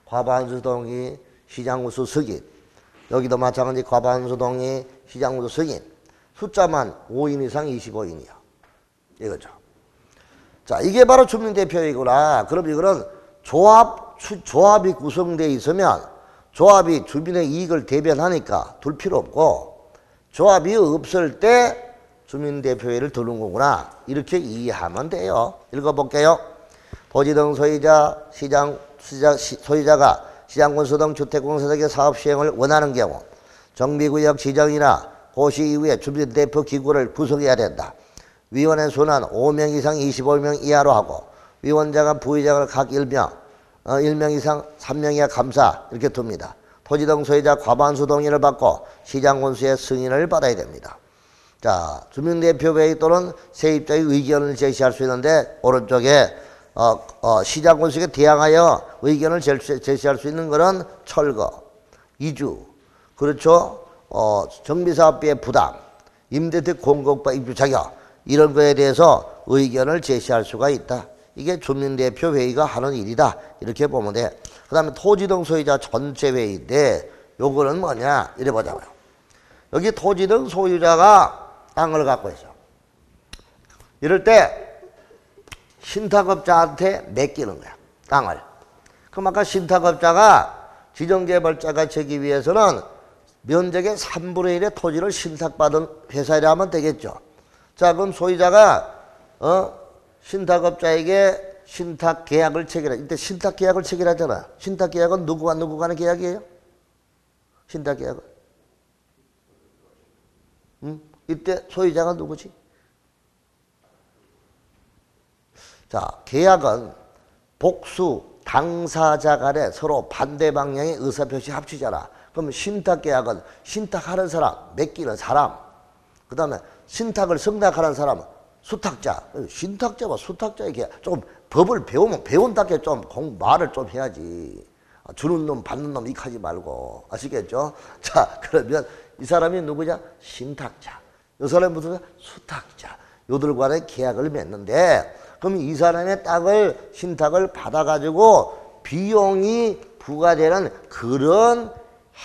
과반수 동의, 시장 군수 승인. 여기도 마찬가지 과반수 동의, 시장 군수 승인. 숫자만 5인 이상 25인이야. 이거죠. 자, 이게 바로 주민대표이구나. 그럼 이거는 조합이 구성되어 있으면 조합이 주민의 이익을 대변하니까 둘 필요 없고, 조합이 없을 때 주민대표회를 두는 거구나. 이렇게 이해하면 돼요. 읽어볼게요. 토지 등 소유자가 시장군수 등 주택공사 등의 사업 시행을 원하는 경우 정비구역 지정이나 고시 이후에 주민대표 기구를 구성해야 된다. 위원의 수는 5명 이상 25명 이하로 하고 위원장과 부의장을 각 1명, 1명 이상 3명 이하 감사 이렇게 둡니다. 토지 등 소유자 과반수 동의를 받고 시장군수의 승인을 받아야 됩니다. 자, 주민대표회의 또는 세입자의 의견을 제시할 수 있는데 오른쪽에 시장군수에게 대항하여 의견을 제시할 수 있는 것은 철거, 이주, 그렇죠? 정비사업비의 부담, 임대택 공급과 입주 자격 이런 거에 대해서 의견을 제시할 수가 있다. 이게 주민대표회의가 하는 일이다. 이렇게 보면 돼. 그 다음에 토지 등 소유자 전체 회의인데 요거는 뭐냐 이래 보자고요. 여기 토지 등 소유자가 땅을 갖고 있어. 이럴 때 신탁업자한테 맡기는 거야. 땅을. 그럼 아까 신탁업자가 지정개발자가 되기 위해서는 면적의 3분의 1의 토지를 신탁받은 회사라 하면 되겠죠. 자, 그럼 소유자가 신탁업자에게 신탁계약을 체결해. 이때 신탁계약을 체결하잖아. 신탁계약은 누구와 누구 간의 계약이에요? 신탁계약은. 이때 소유자가 누구지? 자, 계약은 복수 당사자 간에 서로 반대 방향의 의사표시 합치잖아. 그럼 신탁계약은 신탁하는 사람, 맡기는 사람, 그 다음에 신탁을 승낙하는 사람은 수탁자. 신탁자와 수탁자의 계약. 좀 법을 배운답게 좀 말을 좀 해야지. 주는 놈 받는 놈 익하지 말고. 아시겠죠? 자, 그러면 이 사람이 누구냐? 신탁자. 이 사람이 무슨 수탁자. 요들 간의 계약을 맺는데, 그럼 이 사람의 땅을 신탁을 받아가지고 비용이 부과되는 그런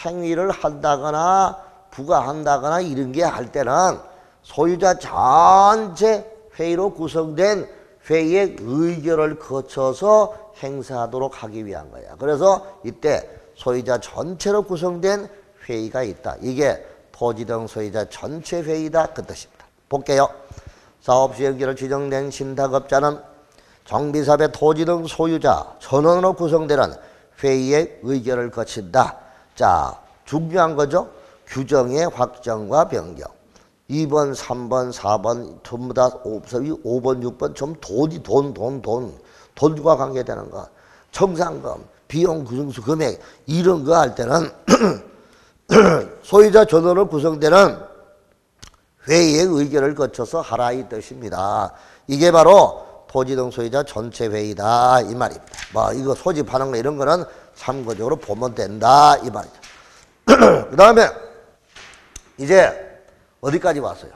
행위를 한다거나 부과한다거나 이런 게 할 때는 소유자 전체 회의로 구성된 회의의 의결을 거쳐서 행사하도록 하기 위한 거야. 그래서 이때 소유자 전체로 구성된 회의가 있다. 이게 토지 등 소유자 전체 회의다. 그 뜻입니다. 볼게요. 사업시행기로 지정된 신탁업자는 정비사업의 토지 등 소유자 전원으로 구성되는 회의의 의결을 거친다. 자, 중요한 거죠. 규정의 확정과 변경. 2번, 3번, 4번 전부 다 5번, 6번 좀 돈과 관계되는 것. 정상금, 비용 구성수 금액 이런 거 할 때는 소유자 전원으로 구성되는 회의의 의결을 거쳐서 하라 이 뜻입니다. 이게 바로 토지 등 소유자 전체 회의다 이 말입니다. 뭐 이거 소집하는 거 이런 거는 참고적으로 보면 된다 이 말이죠. 그 다음에 이제 어디까지 왔어요?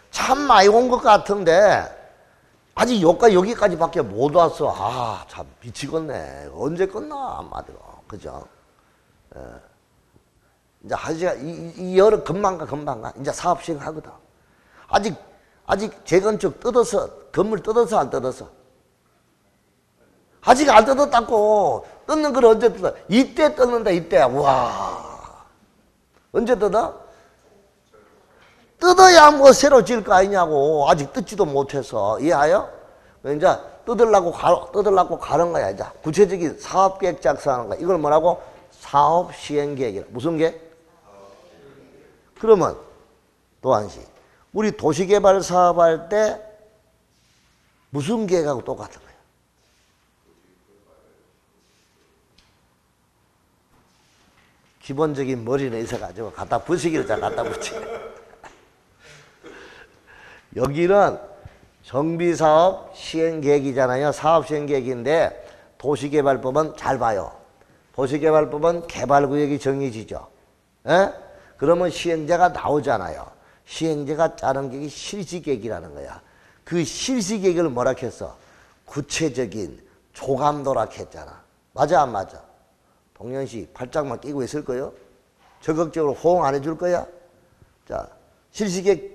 참 많이 온 것 같은데 아직 여기까지밖에 못 왔어. 아, 참 미치겠네. 언제 끝나 한마디로. 그죠? 이제 한 시간, 이 여름 금방 가. 이제 사업 시행하거든. 아직 재건축 건물 뜯어서 안 뜯었어? 아직 안 뜯었다고. 뜯는 걸 언제 뜯어? 이때 뜯는다, 이때. 와. 언제 뜯어? 뜯어야 뭐 새로 지을 거 아니냐고. 아직 뜯지도 못해서. 이해하여? 이제 뜯으려고 가는 거야, 이제. 구체적인 사업계획 작성하는 거야. 이걸 뭐라고? 사업시행계획이라. 무슨 계획? 그러면 또 한시. 우리 도시개발 사업할 때 무슨 계획하고 똑같은 거야? 기본적인 머리는 있어가지고 갖다 붙이기를 잘 갖다 붙여. 여기는 정비사업 시행계획이잖아요. 사업시행계획인데 도시개발법은 잘 봐요. 도시개발법은 개발구역이 정해지죠. 에? 그러면 시행자가 나오잖아요. 시행자가 짜는 계획이 실시계획이라는 거야. 그 실시계획을 뭐라 했어? 구체적인 조감도라 했잖아. 맞아 안 맞아? 동현씨 팔짱만 끼고 있을 거요? 적극적으로 호응 안 해줄 거야? 자, 실시계획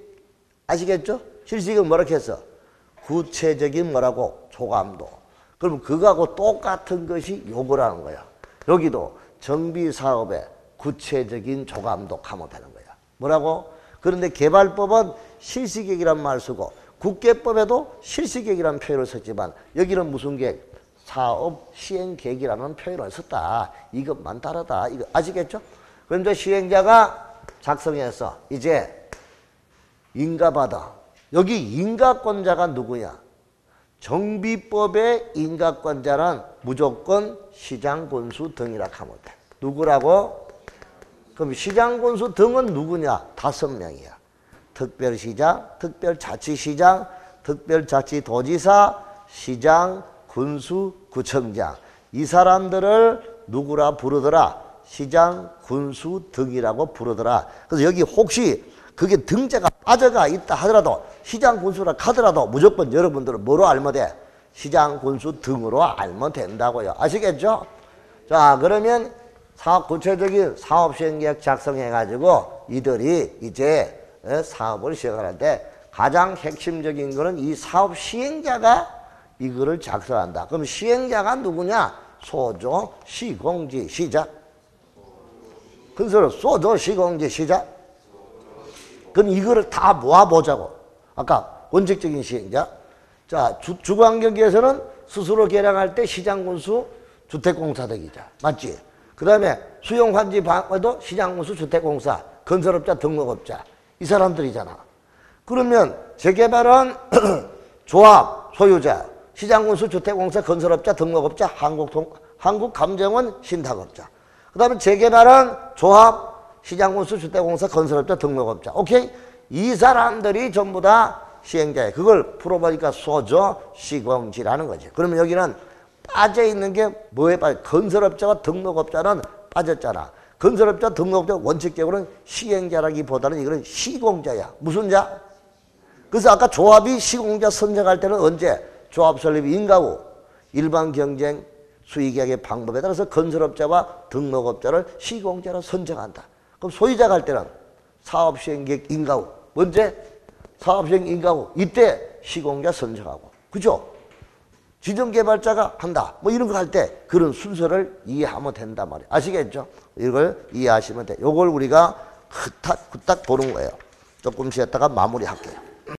아시겠죠? 실시계획은 뭐라고 했어? 구체적인 뭐라고? 조감도. 그럼 그거하고 똑같은 것이 요거라는 거야. 여기도 정비사업에 구체적인 조감독 하면 되는 거야. 뭐라고? 그런데 개발법은 실시계획이란 말 쓰고 국계법에도 실시계획이라는 표현을 썼지만 여기는 무슨 계획? 사업 시행계획이라는 표현을 썼다. 이것만 다르다. 이거 아시겠죠? 그런데 시행자가 작성해서 이제 인가받아. 여기 인가권자가 누구냐? 정비법의 인가권자는 무조건 시장군수 등이라 하면 돼. 누구라고? 그럼 시장군수 등은 누구냐? 5명이야. 특별시장, 특별자치시장, 특별자치도지사, 시장, 군수, 구청장. 이 사람들을 누구라 부르더라? 시장, 군수 등이라고 부르더라. 그래서 여기 혹시 그게 등자가 빠져가 있다 하더라도 시장, 군수라 하더라도 무조건 여러분들은 뭐로 알면 돼? 시장, 군수 등으로 알면 된다고요. 아시겠죠? 자, 그러면 구체적인 사업시행계획 작성해가지고 이들이 이제 사업을 시작하는데 가장 핵심적인 거는 이 사업 시행자가 이거를 작성한다. 그럼 시행자가 누구냐? 소조, 시공지, 시작. 근소로 소조, 시공지, 시작. 그럼 이거를 다 모아보자고. 아까 원칙적인 시행자. 자, 주거환경기에서는 스스로 개량할 때 시장군수, 주택공사등이자. 맞지? 그 다음에 수용환지 방에도 시장군수, 주택공사, 건설업자, 등록업자. 이 사람들이잖아. 그러면 재개발은 조합, 소유자, 시장군수, 주택공사, 건설업자, 등록업자, 한국감정원, 신탁업자. 그 다음에 재개발은 조합, 시장군수, 주택공사, 건설업자, 등록업자. 오케이? 이 사람들이 전부 다 시행자예요. 그걸 풀어보니까 소조, 시공지라는 거지. 그러면 여기는 빠져있는 게 뭐에 빠져? 건설업자와 등록업자는 빠졌잖아. 건설업자, 등록업자 원칙적으로는 시행자라기보다는 이거는 시공자야. 무슨 자? 그래서 아까 조합이 시공자 선정할 때는 언제? 조합 설립 인가후, 일반 경쟁, 수의계약의 방법에 따라서 건설업자와 등록업자를 시공자로 선정한다. 그럼 소유자가 할 때는 사업시행계획 인가후. 언제? 사업시행 인가후. 이때 시공자 선정하고. 그죠? 지정개발자가 한다. 뭐 이런 거 할 때 그런 순서를 이해하면 된단 말이에요. 아시겠죠? 이걸 이해하시면 돼. 요걸 우리가 후딱 보는 거예요. 조금 쉬었다가 마무리할게요.